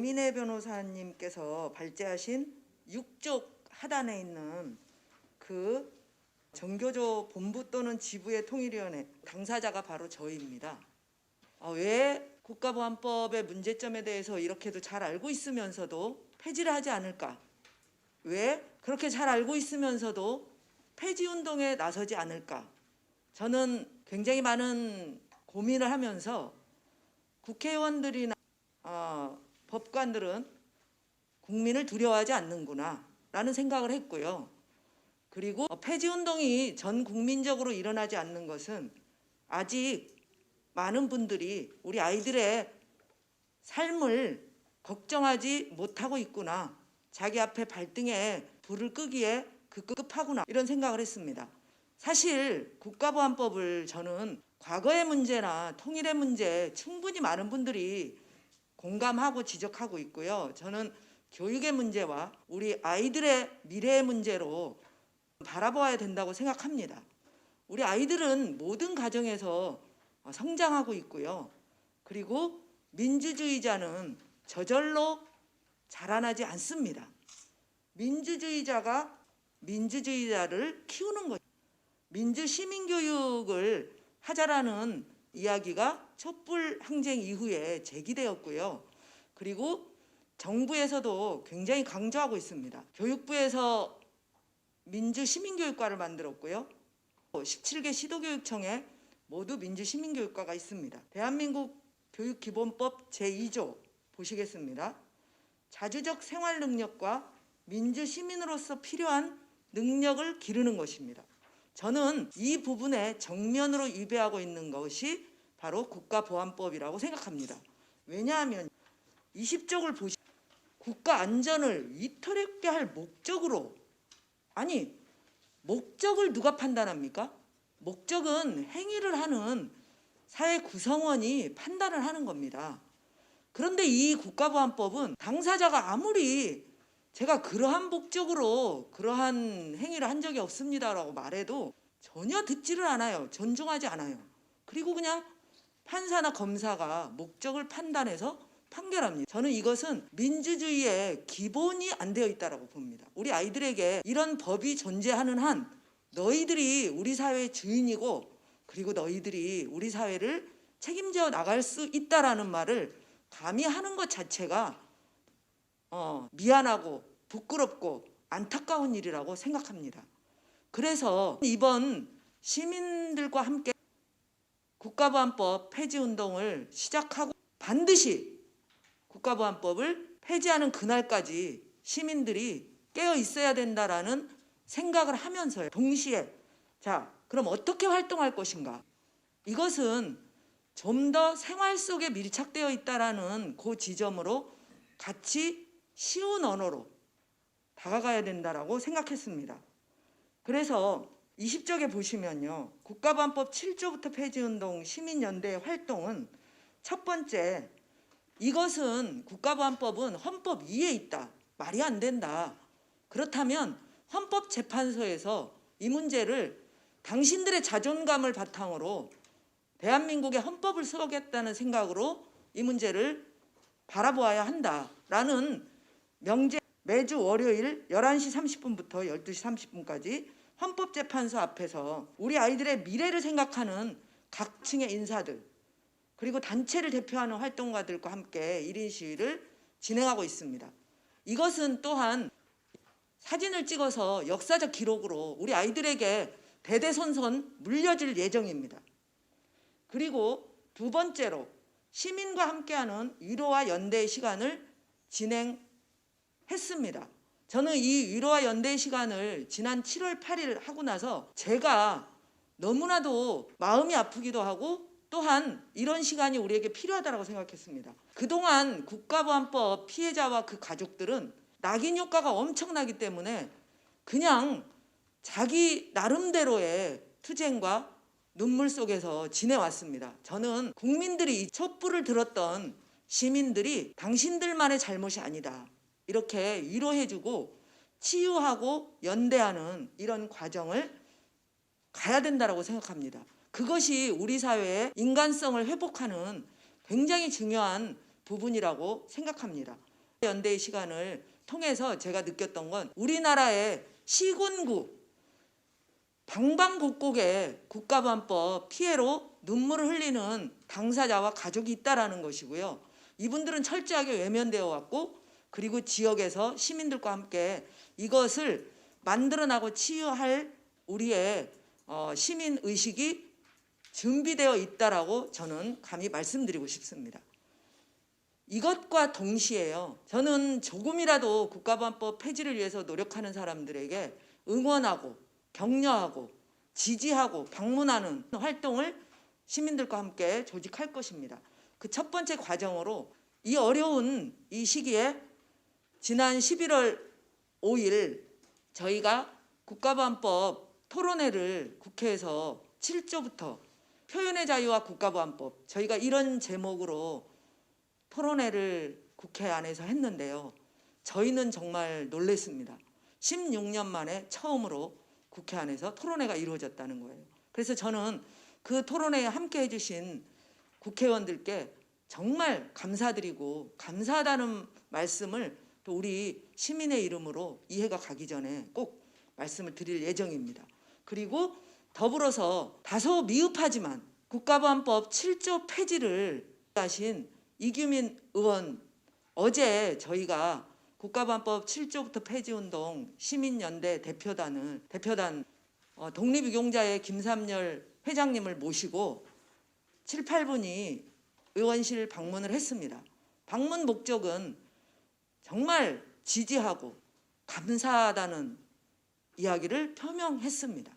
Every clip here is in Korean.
오민혜 변호사님께서 발제하신 6쪽 하단에 있는 그 정교조 본부 또는 지부의 통일위원회 당사자가 바로 저희입니다. 왜 국가보안법의 문제점에 대해서 이렇게도 잘 알고 있으면서도 폐지를 하지 않을까? 왜 그렇게 잘 알고 있으면서도 폐지 운동에 나서지 않을까? 저는 굉장히 많은 고민을 하면서 국회의원들이나 법관들은 국민을 두려워하지 않는구나 라는 생각을 했고요. 그리고 폐지 운동이 전 국민적으로 일어나지 않는 것은 아직 많은 분들이 우리 아이들의 삶을 걱정하지 못하고 있구나. 자기 앞에 발등에 불을 끄기에 급급하구나. 이런 생각을 했습니다. 사실 국가보안법을 저는 과거의 문제나 통일의 문제 충분히 많은 분들이 공감하고 지적하고 있고요. 저는 교육의 문제와 우리 아이들의 미래의 문제로 바라보아야 된다고 생각합니다. 우리 아이들은 모든 가정에서 성장하고 있고요. 그리고 민주주의자는 저절로 자라나지 않습니다. 민주주의자가 민주주의자를 키우는 거죠. 민주시민교육을 하자라는 이야기가 촛불 항쟁 이후에 제기되었고요. 그리고 정부에서도 굉장히 강조하고 있습니다. 교육부에서 민주시민교육과를 만들었고요. 17개 시도교육청에 모두 민주시민교육과가 있습니다. 대한민국 교육기본법 제2조 보시겠습니다. 자주적 생활 능력과 민주시민으로서 필요한 능력을 기르는 것입니다. 저는 이 부분에 정면으로 위배하고 있는 것이 바로 국가보안법이라고 생각합니다. 왜냐하면 20쪽을 보시면 국가 안전을 위태롭게 할 목적으로, 아니 목적을 누가 판단합니까? 목적은 행위를 하는 사회 구성원이 판단을 하는 겁니다. 그런데 이 국가보안법은 당사자가 아무리 제가 그러한 목적으로 그러한 행위를 한 적이 없습니다라고 말해도 전혀 듣지를 않아요. 존중하지 않아요. 그리고 그냥 판사나 검사가 목적을 판단해서 판결합니다. 저는 이것은 민주주의의 기본이 안 되어 있다고 봅니다. 우리 아이들에게 이런 법이 존재하는 한 너희들이 우리 사회의 주인이고 그리고 너희들이 우리 사회를 책임져 나갈 수 있다라는 말을 감히 하는 것 자체가 미안하고 부끄럽고 안타까운 일이라고 생각합니다. 그래서 이번 시민들과 함께 국가보안법 폐지 운동을 시작하고 반드시 국가보안법을 폐지하는 그날까지 시민들이 깨어 있어야 된다라는 생각을 하면서요. 동시에 그럼 어떻게 활동할 것인가? 이것은 좀 더 생활 속에 밀착되어 있다라는 그 지점으로 같이 쉬운 언어로 다가가야 된다라고 생각했습니다. 그래서 20쪽에 보시면요. 국가보안법 7조부터 폐지운동 시민연대의 활동은 첫 번째, 이것은 국가보안법은 헌법 위에 있다. 말이 안 된다. 그렇다면 헌법재판소에서 이 문제를 당신들의 자존감을 바탕으로 대한민국의 헌법을 쓰겠다는 생각으로 이 문제를 바라보아야 한다라는 명제, 매주 월요일 11시 30분부터 12시 30분까지 헌법재판소 앞에서 우리 아이들의 미래를 생각하는 각 층의 인사들 그리고 단체를 대표하는 활동가들과 함께 1인 시위를 진행하고 있습니다. 이것은 또한 사진을 찍어서 역사적 기록으로 우리 아이들에게 대대손손 물려질 예정입니다. 그리고 두 번째로 시민과 함께하는 위로와 연대의 시간을 진행했습니다. 저는 이 위로와 연대의 시간을 지난 7월 8일 하고 나서 제가 너무나도 마음이 아프기도 하고 또한 이런 시간이 우리에게 필요하다고 생각했습니다. 그동안 국가보안법 피해자와 그 가족들은 낙인 효과가 엄청나기 때문에 그냥 자기 나름대로의 투쟁과 눈물 속에서 지내왔습니다. 저는 국민들이 촛불을 들었던 시민들이 당신들만의 잘못이 아니다. 이렇게 위로해주고 치유하고 연대하는 이런 과정을 가야 된다고 생각합니다. 그것이 우리 사회의 인간성을 회복하는 굉장히 중요한 부분이라고 생각합니다. 연대의 시간을 통해서 제가 느꼈던 건 우리나라의 시군구 방방곡곡에 국가보안법 피해로 눈물을 흘리는 당사자와 가족이 있다라는 것이고요. 이분들은 철저하게 외면되어 왔고, 그리고 지역에서 시민들과 함께 이것을 만들어나고 치유할 우리의 시민 의식이 준비되어 있다라고 저는 감히 말씀드리고 싶습니다. 이것과 동시에요, 저는 조금이라도 국가보안법 폐지를 위해서 노력하는 사람들에게 응원하고 격려하고 지지하고 방문하는 활동을 시민들과 함께 조직할 것입니다. 그 첫 번째 과정으로 이 어려운 이 시기에 지난 11월 5일 저희가 국가보안법 토론회를 국회에서 7조부터 표현의 자유와 국가보안법, 저희가 이런 제목으로 토론회를 국회 안에서 했는데요. 저희는 정말 놀랐습니다. 16년 만에 처음으로 국회 안에서 토론회가 이루어졌다는 거예요. 그래서 저는 그 토론회에 함께 해주신 국회의원들께 정말 감사드리고 감사하다는 말씀을 또 우리 시민의 이름으로 이해가 가기 전에 꼭 말씀을 드릴 예정입니다. 그리고 더불어서 다소 미흡하지만 국가보안법 7조 폐지를 하신 이규민 의원, 어제 저희가 국가보안법 7조부터 폐지운동 시민연대 대표단 독립유공자의 김삼열 회장님을 모시고 7, 8분이 의원실 방문을 했습니다. 방문 목적은 정말 지지하고 감사하다는 이야기를 표명했습니다.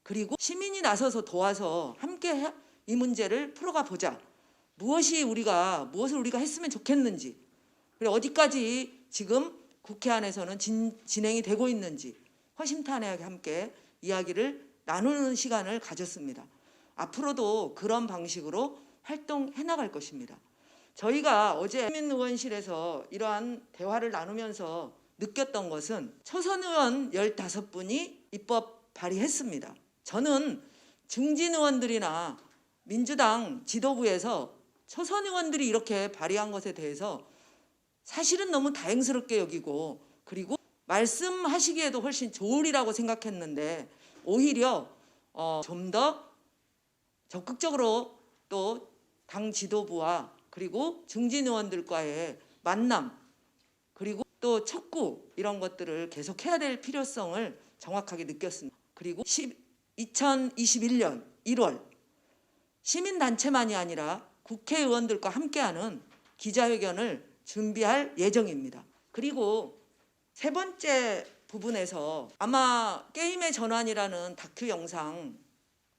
그리고 시민이 나서서 도와서 함께 이 문제를 풀어가 보자. 무엇을 우리가 했으면 좋겠는지, 그리고 어디까지 지금 국회 안에서는 진행이 되고 있는지 허심탄회하게 함께 이야기를 나누는 시간을 가졌습니다. 앞으로도 그런 방식으로 활동해 나갈 것입니다. 저희가 어제 시민의원실에서 이러한 대화를 나누면서 느꼈던 것은 초선 의원 15분이 입법 발의했습니다. 저는 중진 의원들이나 민주당 지도부에서 초선 의원들이 이렇게 발의한 것에 대해서 사실은 너무 다행스럽게 여기고, 그리고 말씀하시기에도 훨씬 좋으리라고 생각했는데 오히려 좀 더 적극적으로 또 당 지도부와 그리고 중진 의원들과의 만남, 그리고 또 촉구, 이런 것들을 계속해야 될 필요성을 정확하게 느꼈습니다. 그리고 2021년 1월 시민단체만이 아니라 국회의원들과 함께하는 기자회견을 준비할 예정입니다. 그리고 세 번째 부분에서 아마 게임의 전환이라는 다큐 영상,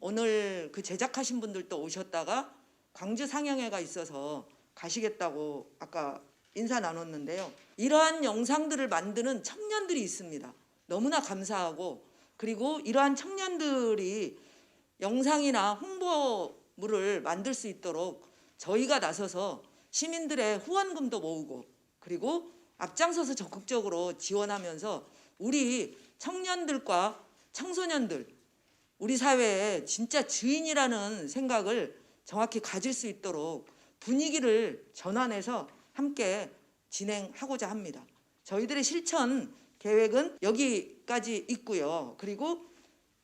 오늘 그 제작하신 분들도 오셨다가 광주 상영회가 있어서 가시겠다고 아까 인사 나눴는데요. 이러한 영상들을 만드는 청년들이 있습니다. 너무나 감사하고, 그리고 이러한 청년들이 영상이나 홍보물을 만들 수 있도록 저희가 나서서 시민들의 후원금도 모으고, 그리고 앞장서서 적극적으로 지원하면서 우리 청년들과 청소년들, 우리 사회의 진짜 주인이라는 생각을 정확히 가질 수 있도록 분위기를 전환해서 함께 진행하고자 합니다. 저희들의 실천 계획은 여기까지 있고요. 그리고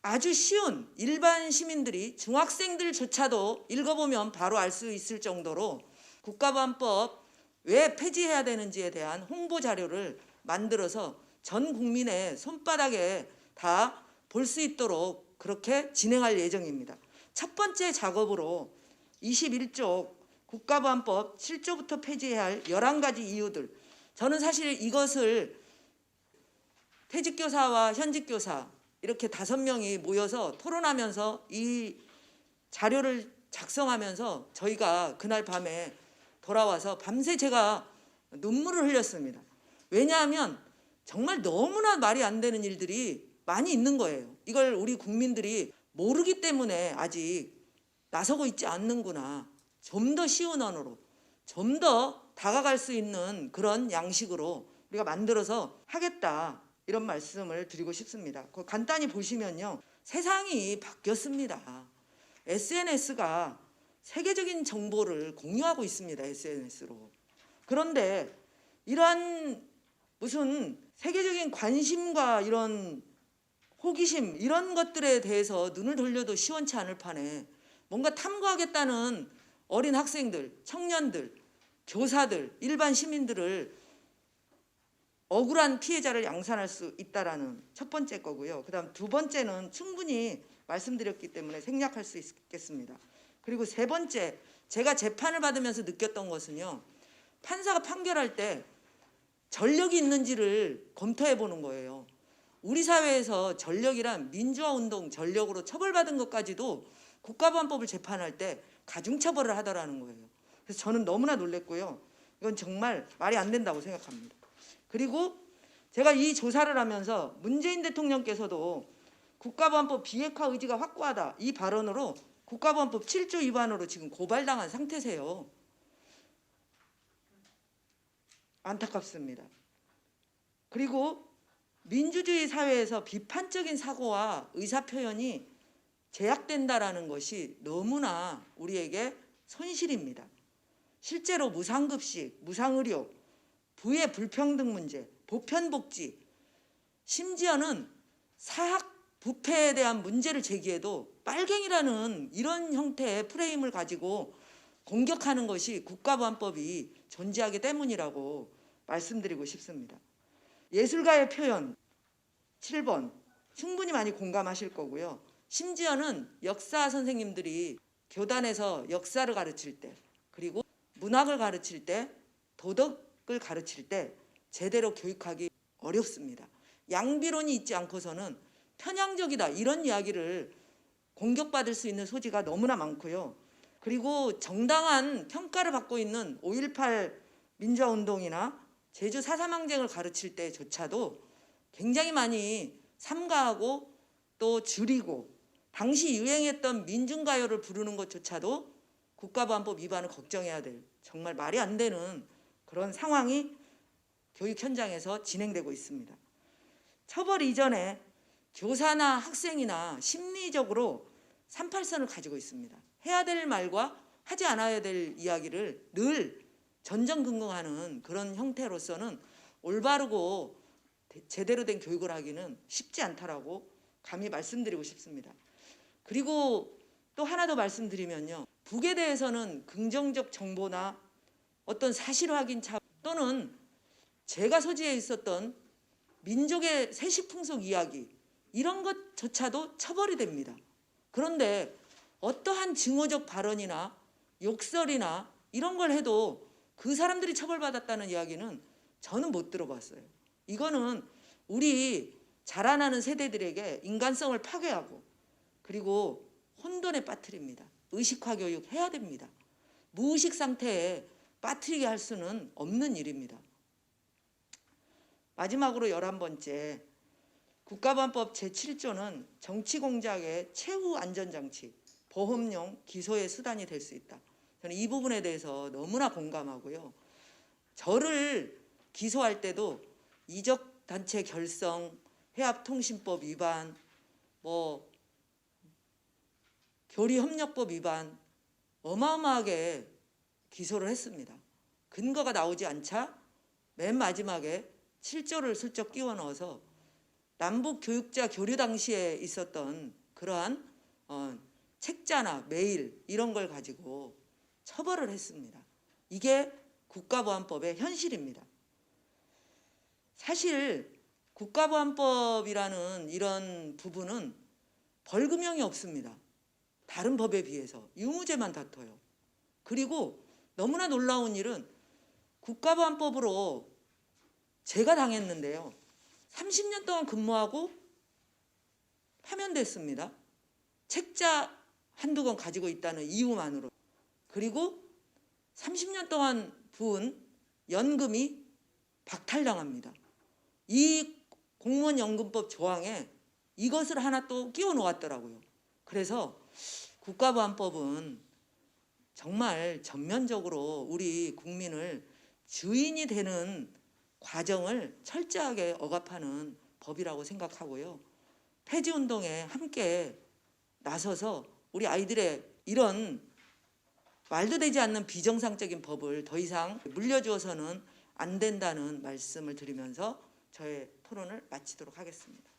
아주 쉬운 일반 시민들이, 중학생들조차도 읽어보면 바로 알 수 있을 정도로 국가보안법 왜 폐지해야 되는지에 대한 홍보 자료를 만들어서 전 국민의 손바닥에 다 볼 수 있도록 그렇게 진행할 예정입니다. 첫 번째 작업으로 21조 국가보안법 7조부터 폐지해야 할 11가지 이유들, 저는 사실 이것을 퇴직교사와 현직교사 이렇게 5명이 모여서 토론하면서 이 자료를 작성하면서 저희가 그날 밤에 돌아와서 밤새 제가 눈물을 흘렸습니다. 왜냐하면 정말 너무나 말이 안 되는 일들이 많이 있는 거예요. 이걸 우리 국민들이 모르기 때문에 아직 나서고 있지 않는구나. 좀 더 쉬운 언어로, 좀 더 다가갈 수 있는 그런 양식으로 우리가 만들어서 하겠다, 이런 말씀을 드리고 싶습니다. 간단히 보시면요, 세상이 바뀌었습니다. SNS가 세계적인 정보를 공유하고 있습니다. SNS로. 그런데 이러한 무슨 세계적인 관심과 이런 호기심 이런 것들에 대해서 눈을 돌려도 시원치 않을 판에 뭔가 탐구하겠다는 어린 학생들, 청년들, 교사들, 일반 시민들을 억울한 피해자를 양산할 수 있다라는 첫 번째 거고요. 그다음 두 번째는 충분히 말씀드렸기 때문에 생략할 수 있겠습니다. 그리고 세 번째, 제가 재판을 받으면서 느꼈던 것은요. 판사가 판결할 때 전력이 있는지를 검토해 보는 거예요. 우리 사회에서 전력이란 민주화운동 전력으로 처벌받은 것까지도 국가보안법을 재판할 때 가중처벌을 하더라는 거예요. 그래서 저는 너무나 놀랐고요. 이건 정말 말이 안 된다고 생각합니다. 그리고 제가 이 조사를 하면서 문재인 대통령께서도 국가보안법 비핵화 의지가 확고하다 이 발언으로 국가보안법 7조 위반으로 지금 고발당한 상태세요. 안타깝습니다. 그리고 민주주의 사회에서 비판적인 사고와 의사표현이 제약된다라는 것이 너무나 우리에게 손실입니다. 실제로 무상급식, 무상의료, 부의 불평등 문제, 보편복지, 심지어는 사학 부패에 대한 문제를 제기해도 빨갱이라는 이런 형태의 프레임을 가지고 공격하는 것이 국가보안법이 존재하기 때문이라고 말씀드리고 싶습니다. 예술가의 표현 7번 충분히 많이 공감하실 거고요. 심지어는 역사 선생님들이 교단에서 역사를 가르칠 때 그리고 문학을 가르칠 때 도덕을 가르칠 때 제대로 교육하기 어렵습니다. 양비론이 있지 않고서는 편향적이다 이런 이야기를 공격받을 수 있는 소지가 너무나 많고요. 그리고 정당한 평가를 받고 있는 5.18 민주화운동이나 제주 4.3 항쟁을 가르칠 때조차도 굉장히 많이 삼가하고 또 줄이고 당시 유행했던 민중가요를 부르는 것조차도 국가보안법 위반을 걱정해야 될 정말 말이 안 되는 그런 상황이 교육 현장에서 진행되고 있습니다. 처벌 이전에 교사나 학생이나 심리적으로 38선을 가지고 있습니다. 해야 될 말과 하지 않아야 될 이야기를 늘 전전긍긍하는 그런 형태로서는 올바르고 제대로 된 교육을 하기는 쉽지 않다라고 감히 말씀드리고 싶습니다. 그리고 또 하나 더 말씀드리면요. 북에 대해서는 긍정적 정보나 어떤 사실 확인 차 또는 제가 소지해 있었던 민족의 세시풍속 이야기 이런 것조차도 처벌이 됩니다. 그런데 어떠한 증오적 발언이나 욕설이나 이런 걸 해도 그 사람들이 처벌받았다는 이야기는 저는 못 들어봤어요. 이거는 우리 자라나는 세대들에게 인간성을 파괴하고 그리고 혼돈에 빠뜨립니다. 의식화 교육 해야 됩니다. 무의식 상태에 빠뜨리게 할 수는 없는 일입니다. 마지막으로 11번째, 국가보안법 제7조는 정치공작의 최후 안전장치, 보험용 기소의 수단이 될 수 있다. 저는 이 부분에 대해서 너무나 공감하고요. 저를 기소할 때도 이적단체 결성, 해합통신법 위반, 교리협력법 위반 어마어마하게 기소를 했습니다. 근거가 나오지 않자 맨 마지막에 7조를 슬쩍 끼워 넣어서 남북 교육자 교류 당시에 있었던 그러한 책자나 메일 이런 걸 가지고 처벌을 했습니다. 이게 국가보안법의 현실입니다. 사실 국가보안법이라는 이런 부분은 벌금형이 없습니다. 다른 법에 비해서 유무죄만 다퉈요. 그리고 너무나 놀라운 일은 국가보안법으로 제가 당했는데요. 30년 동안 근무하고 파면됐습니다. 책자 한두 권 가지고 있다는 이유만으로. 그리고 30년 동안 부은 연금이 박탈당합니다. 이 공무원연금법 조항에 이것을 하나 또 끼워 놓았더라고요. 그래서 국가보안법은 정말 전면적으로 우리 국민을 주인이 되는 과정을 철저하게 억압하는 법이라고 생각하고요. 폐지운동에 함께 나서서 우리 아이들의 이런 말도 되지 않는 비정상적인 법을 더 이상 물려주어서는 안 된다는 말씀을 드리면서 저의 토론을 마치도록 하겠습니다.